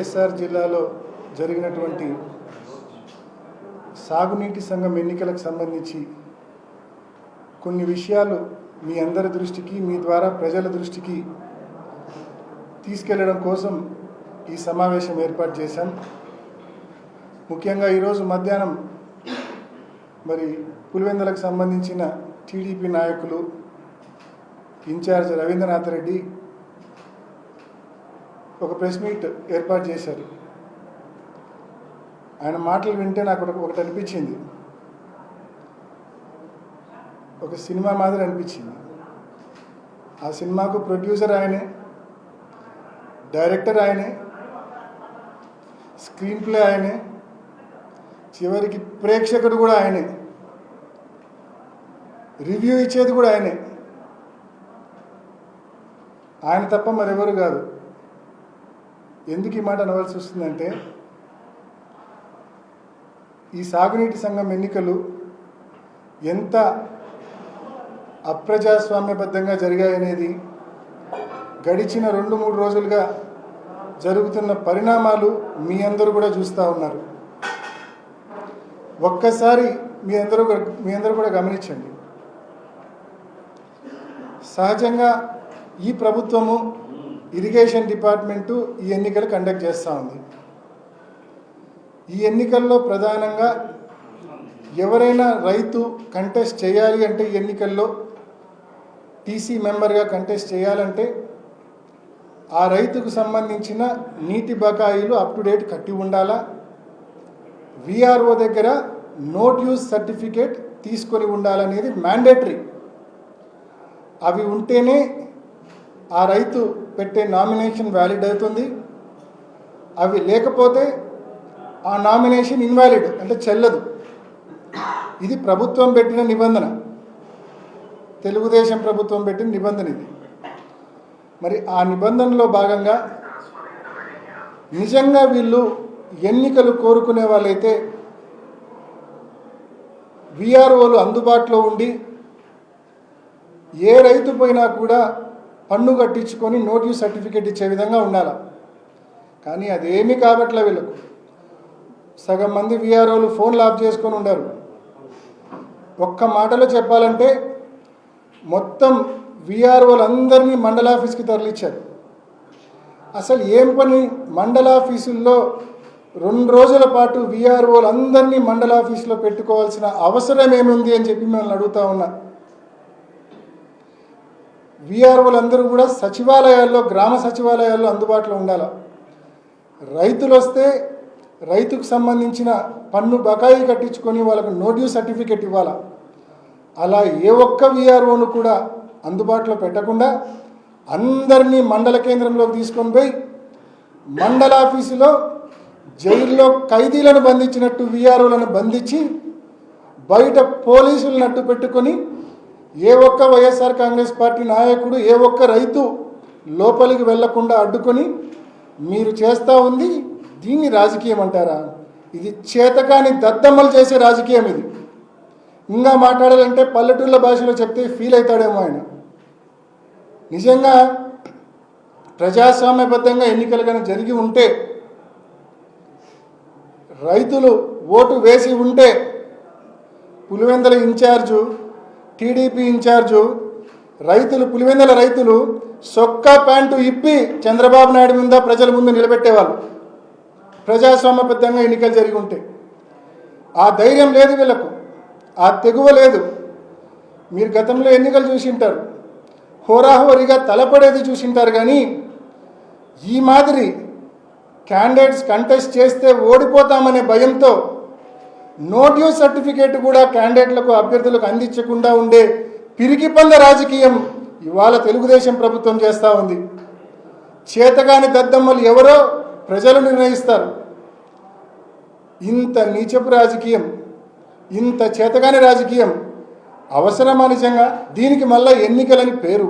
వైఎస్ఆర్ జిల్లాలో జరిగినటువంటి సాగునీటి సంఘం ఎన్నికలకు సంబంధించి కొన్ని విషయాలు మీ అందరి దృష్టికి, మీ ద్వారా ప్రజల దృష్టికి తీసుకెళ్లడం కోసం ఈ సమావేశం ఏర్పాటు చేశాం. ముఖ్యంగా ఈరోజు మధ్యాహ్నం మరి పులివెందులకు సంబంధించిన టీడీపీ నాయకులు ఇన్ఛార్జ్ రవీంద్రనాథ్ రెడ్డి ఒక ప్రెస్ మీట్ ఏర్పాటు చేశారు. ఆయన మాటలు వింటే నాకు ఒకటి అనిపించింది, ఒక సినిమా మాదిరి అనిపించింది. ఆ సినిమాకు ప్రొడ్యూసర్ ఆయనే, డైరెక్టర్ ఆయనే, స్క్రీన్ ప్లే ఆయనే, చివరికి ప్రేక్షకుడు కూడా ఆయనే, రివ్యూ ఇచ్చేది కూడా ఆయనే. ఆయన తప్ప మరెవరు కాదు. ఎందుకు ఈ మాట అనవలసి వస్తుందంటే, ఈ సాగునీటి సంఘం ఎన్నికలు ఎంత అప్రజాస్వామ్యబద్ధంగా జరిగాయనేది గడిచిన 2-3 రోజులుగా జరుగుతున్న పరిణామాలు మీ అందరూ కూడా చూస్తూ ఉన్నారు. ఒక్కసారి మీ అందరూ కూడా గమనించండి. సహజంగా ఈ ప్రభుత్వము ఇరిగేషన్ డిపార్ట్మెంటు ఈ ఎన్నికలు కండక్ట్ చేస్తూ ఉంది. ఈ ఎన్నికల్లో ప్రధానంగా ఎవరైనా రైతు కంటెస్ట్ చేయాలి అంటే, ఈ ఎన్నికల్లో టీసీ మెంబర్గా కంటెస్ట్ చేయాలంటే ఆ రైతుకు సంబంధించిన నీటి బకాయిలు అప్ టు డేట్ కట్టి ఉండాలా, విఆర్ఓ దగ్గర నోట్ యూజ్ సర్టిఫికేట్ తీసుకొని ఉండాలనేది మ్యాండేటరీ. అవి ఉంటేనే ఆ రైతు పెట్టే నామినేషన్ వ్యాలిడ్ అవుతుంది. అవి లేకపోతే ఆ నామినేషన్ ఇన్వాలిడ్, అంటే చెల్లదు. ఇది ప్రభుత్వం పెట్టిన నిబంధన, తెలుగుదేశం ప్రభుత్వం పెట్టిన నిబంధన ఇది. మరి ఆ నిబంధనలో భాగంగా నిజంగా వీళ్ళు ఎన్నికలు కోరుకునే వాళ్ళైతే విఆర్ఓలు అందుబాటులో ఉండి ఏ రైతు పోయినా కూడా పన్ను కట్టించుకొని నోటీస్ సర్టిఫికేట్ ఇచ్చే విధంగా ఉండాలి. కానీ అదేమీ కాబట్లే వీళ్ళకు. సగం మంది విఆర్ఓలు ఫోన్లు ఆఫ్ చేసుకొని ఉండారు. ఒక్క మాటలో చెప్పాలంటే మొత్తం విఆర్ఓలు అందరినీ మండల ఆఫీస్కి తరలించారు. అసలు ఏం పని, మండల ఆఫీసుల్లో 2 రోజుల పాటు విఆర్ఓలు అందరినీ మండల ఆఫీసులో పెట్టుకోవాల్సిన అవసరం ఏముంది అని చెప్పి మిమ్మల్ని అడుగుతా ఉన్నా. విఆర్ఓలు అందరూ కూడా సచివాలయాల్లో, గ్రామ సచివాలయాల్లో అందుబాటులో ఉండాలి. రైతులు వస్తే రైతుకు సంబంధించిన పన్ను బకాయి కట్టించుకొని వాళ్ళకు నోటీస్ సర్టిఫికేట్ ఇవ్వాలా. అలా ఏ ఒక్క విఆర్ఓను కూడా అందుబాటులో పెట్టకుండా అందరినీ మండల కేంద్రంలోకి తీసుకొని పోయి మండల ఆఫీసులో జైల్లో ఖైదీలను బంధించినట్టు విఆర్ఓలను బంధించి బయట పోలీసులను అడ్డు పెట్టుకొని ఏ ఒక్క వైఎస్ఆర్ కాంగ్రెస్ పార్టీ నాయకుడు, ఏ ఒక్క రైతు లోపలికి వెళ్లకుండా అడ్డుకొని మీరు చేస్తూ ఉంది. దీన్ని రాజకీయం అంటారా? ఇది చేతకాని దద్దమ్మలు చేసే రాజకీయం ఇది. ఇంకా మాట్లాడాలంటే పల్లెటూళ్ళ భాషలో చెప్తే ఫీల్ అవుతాడేమో ఆయన. నిజంగా ప్రజాస్వామ్యబద్ధంగా ఎన్నికలు కానీ జరిగి ఉంటే, రైతులు ఓటు వేసి ఉంటే, పులివెందుల ఇన్ఛార్జు, టీడీపీ ఇన్ఛార్జు రైతులు, పులివెందుల రైతులు సొక్కా ప్యాంటు ఇప్పి చంద్రబాబు నాయుడు మీద ప్రజల ముందు నిలబెట్టేవాళ్ళు. ప్రజాస్వామ్యబద్ధంగా ఎన్నికలు జరిగి ఉంటే ఆ ధైర్యం లేదు వీళ్ళకు, ఆ తెగువ లేదు. మీరు గతంలో ఎన్నికలు చూసింటారు, హోరాహోరీగా తలపడేది చూసింటారు. కానీ ఈ మాదిరి క్యాండిడేట్స్ కంటెస్ట్ చేస్తే ఓడిపోతామనే భయంతో నోటీస్ సర్టిఫికేట్ కూడా క్యాండిడేట్లకు, అభ్యర్థులకు అందించకుండా ఉండే పిరికి పంద రాజకీయం ఇవాళ తెలుగుదేశం ప్రభుత్వం చేస్తూ ఉంది. చేతగాని దద్దమ్మలు ఎవరో ప్రజలు నిర్ణయిస్తారు. ఇంత నీచపు రాజకీయం, ఇంత చేతగాని రాజకీయం అవసరమా నిజంగా? దీనికి మళ్ళా ఎన్నికలని పేరు.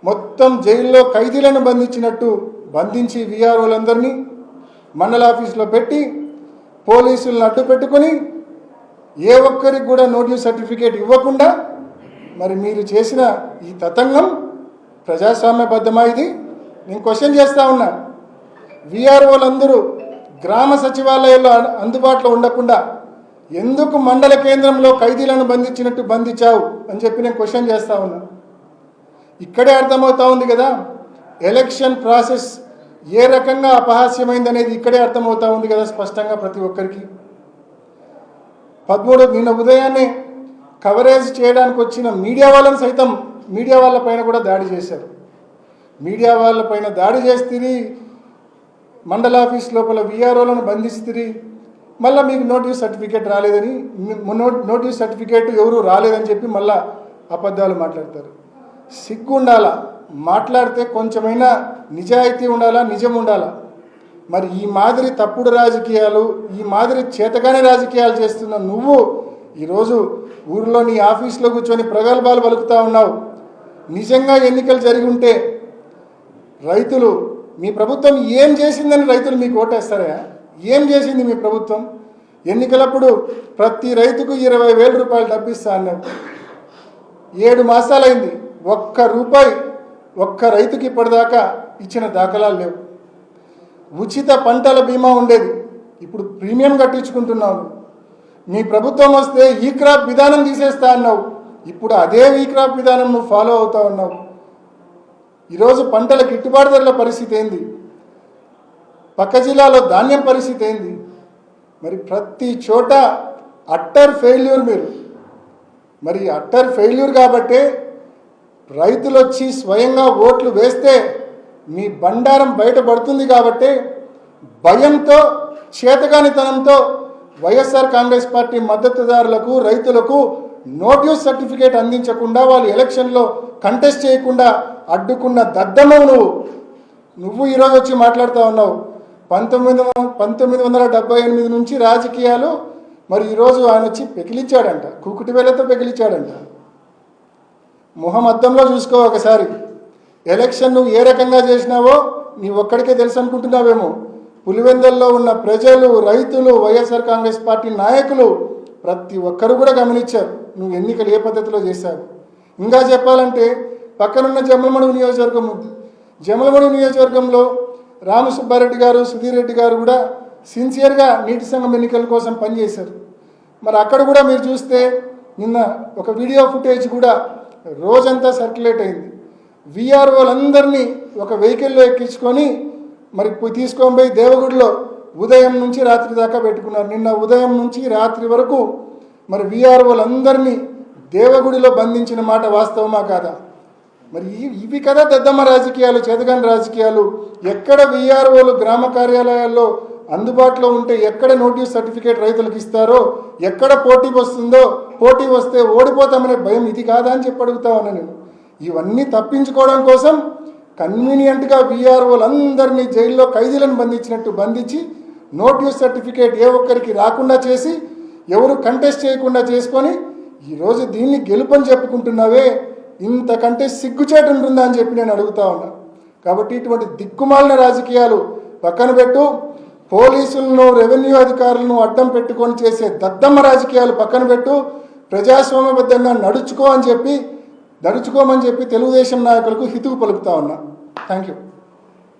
మొత్తం జైల్లో ఖైదీలను బంధించినట్టు బంధించి విఆర్ఓలందరినీ మండల ఆఫీసులో పెట్టి పోలీసులను అడ్డు పెట్టుకొని ఏ ఒక్కరికి కూడా నోటీస్ సర్టిఫికేట్ ఇవ్వకుండా మరి మీరు చేసిన ఈ తతంగం ప్రజాస్వామ్యబద్ధమా? ఇది నేను క్వశ్చన్ చేస్తా ఉన్నా. వీఆర్ఓలందరూ గ్రామ సచివాలయాల్లో అందుబాటులో ఉండకుండా ఎందుకు మండల కేంద్రంలో ఖైదీలను బంధించినట్టు బంధించావు అని చెప్పి నేను క్వశ్చన్ చేస్తా ఉన్నా. ఇక్కడే అర్థమవుతా ఉంది కదా ఎలక్షన్ ప్రాసెస్ ఏ రకంగా అపహాస్యమైంది అనేది ఇక్కడే అర్థమవుతా ఉంది కదా స్పష్టంగా ప్రతి ఒక్కరికి. 13 నిన్న ఉదయాన్నే కవరేజ్ చేయడానికి వచ్చిన మీడియా వాళ్ళని సైతం మీడియా వాళ్ళపైన కూడా దాడి చేశారు. మీడియా వాళ్ళపైన దాడి చేస్తే మండల ఆఫీస్ లోపల వీఆర్ఓలను బంధిస్తే మళ్ళీ మీకు నోటీస్ సర్టిఫికేట్ రాలేదని నోటీస్ సర్టిఫికేట్ ఎవరు రాలేదని చెప్పి మళ్ళీ అబద్ధాలు మాట్లాడతారు. సిగ్గు ఉండాలా, మాట్లాడితే కొంచెమైనా నిజాయితీ ఉండాలా, నిజం ఉండాలా. మరి ఈ మాదిరి తప్పుడు రాజకీయాలు, ఈ మాదిరి చేతగానే రాజకీయాలు చేస్తున్న నువ్వు ఈరోజు ఊరిలో నీ ఆఫీస్లో కూర్చొని ప్రగల్భాలు పలుకుతూ ఉన్నావు. నిజంగా ఎన్నికలు జరిగి ఉంటే రైతులు మీ ప్రభుత్వం ఏం చేసిందని రైతులు మీకు ఓటేస్తారా? ఏం చేసింది మీ ప్రభుత్వం? ఎన్నికలప్పుడు ప్రతి రైతుకు 20,000 రూపాయలు డబ్బిస్తా అన్నావు. 7 మాసాలైంది, ఒక్క రూపాయి ఒక్క రైతుకి ఇప్పటిదాకా ఇచ్చిన దాఖలాలు లేవు. ఉచిత పంటల బీమా ఉండేది, ఇప్పుడు ప్రీమియం కట్టించుకుంటున్నావు. మీ ప్రభుత్వం వస్తే ఈ క్రాప్ విధానం తీసేస్తా అన్నావు, ఇప్పుడు అదే ఈ క్రాప్ విధానం నువ్వు ఫాలో అవుతా ఉన్నావు. ఈరోజు పంటల గిట్టుబాటు ధరల పరిస్థితి ఏంది? పక్క జిల్లాలో ధాన్యం పరిస్థితి ఏంది? మరి ప్రతి చోట అట్టర్ ఫెయిల్యూర్ మీరు. మరి అట్టర్ ఫెయిల్యూర్ కాబట్టే రైతులు వచ్చి స్వయంగా ఓట్లు వేస్తే మీ బండారం బయటపడుతుంది కాబట్టి భయంతో చేతగానితనంతో వైఎస్ఆర్ కాంగ్రెస్ పార్టీ మద్దతుదారులకు రైతులకు నోటీస్ సర్టిఫికేట్ అందించకుండా వాళ్ళు ఎలక్షన్లో కంటెస్ట్ చేయకుండా అడ్డుకున్న దద్దమ్మవు నువ్వు ఈరోజు వచ్చి మాట్లాడుతూ ఉన్నావు. 1978 నుంచి రాజకీయాలు. మరి ఈరోజు ఆయన వచ్చి పెకిలిచ్చాడంట, కూకుటి వేలతో పెకిలిచ్చాడంట. మొహం అద్దంలో చూసుకో ఒకసారి. ఎలక్షన్ నువ్వు ఏ రకంగా చేసినావో నీ ఒక్కడికే తెలుసు అనుకుంటున్నావేమో. పులివెందల్లో ఉన్న ప్రజలు, రైతులు, వైఎస్ఆర్ కాంగ్రెస్ పార్టీ నాయకులు ప్రతి ఒక్కరు కూడా గమనించారు నువ్వు ఎన్నికలు ఏ పద్ధతిలో చేశావు. ఇంకా చెప్పాలంటే పక్కనున్న జమ్మలమడుగు నియోజకవర్గం ఉంది. జమ్మలమడుగు నియోజకవర్గంలో రామసుబ్బారెడ్డి గారు, సుధీర్ రెడ్డి గారు కూడా సిన్సియర్గా నీటి సంఘం ఎన్నికల కోసం పనిచేశారు. మరి అక్కడ కూడా మీరు చూస్తే నిన్న ఒక వీడియో ఫుటేజ్ కూడా రోజంతా సర్క్యులేట్ అయింది. వీఆర్ఓలందరినీ ఒక వెహికల్లో ఎక్కించుకొని మరి తీసుకొని పోయి దేవగుడిలో ఉదయం నుంచి రాత్రి దాకా పెట్టుకున్నారు. నిన్న ఉదయం నుంచి రాత్రి వరకు మరి వీఆర్ఓలందరినీ దేవగుడిలో బంధించిన మాట వాస్తవమా కాదా? మరి ఇవి కదా దద్దమ్మ రాజకీయాలు, చేతగాని రాజకీయాలు. ఎక్కడ వీఆర్ఓలు గ్రామ కార్యాలయాల్లో అందుబాటులో ఉంటే ఎక్కడ నోటీస్ సర్టిఫికేట్ రైతులకు ఇస్తారో, ఎక్కడ పోటీ వస్తుందో, పోటీ వస్తే ఓడిపోతామనే భయం ఇది కాదా అని చెప్పి అడుగుతా ఉన్నా నేను. ఇవన్నీ తప్పించుకోవడం కోసం కన్వీనియంట్గా వీఆర్ఓలందరినీ జైల్లో ఖైదీలను బంధించినట్టు బంధించి నోటీస్ సర్టిఫికేట్ ఏ ఒక్కరికి రాకుండా చేసి ఎవరు కంటెస్ట్ చేయకుండా చేసుకొని ఈరోజు దీన్ని గెలుపని చెప్పుకుంటున్నావే, ఇంతకంటే సిగ్గుచేటు ఉంటుందా అని చెప్పి నేను అడుగుతా ఉన్నా. కాబట్టి ఇటువంటి దిక్కుమాలిన రాజకీయాలు పక్కన పెట్టు. పోలీసులను, రెవెన్యూ అధికారులను అడ్డం పెట్టుకొని చేసే దద్దమ్మ రాజకీయాలు పక్కన పెట్టు. ప్రజాస్వామ్యబద్ధంగా నడుచుకోమని చెప్పి తెలుగుదేశం నాయకులకు హితువు పలుకుతా ఉన్నా. Thank you.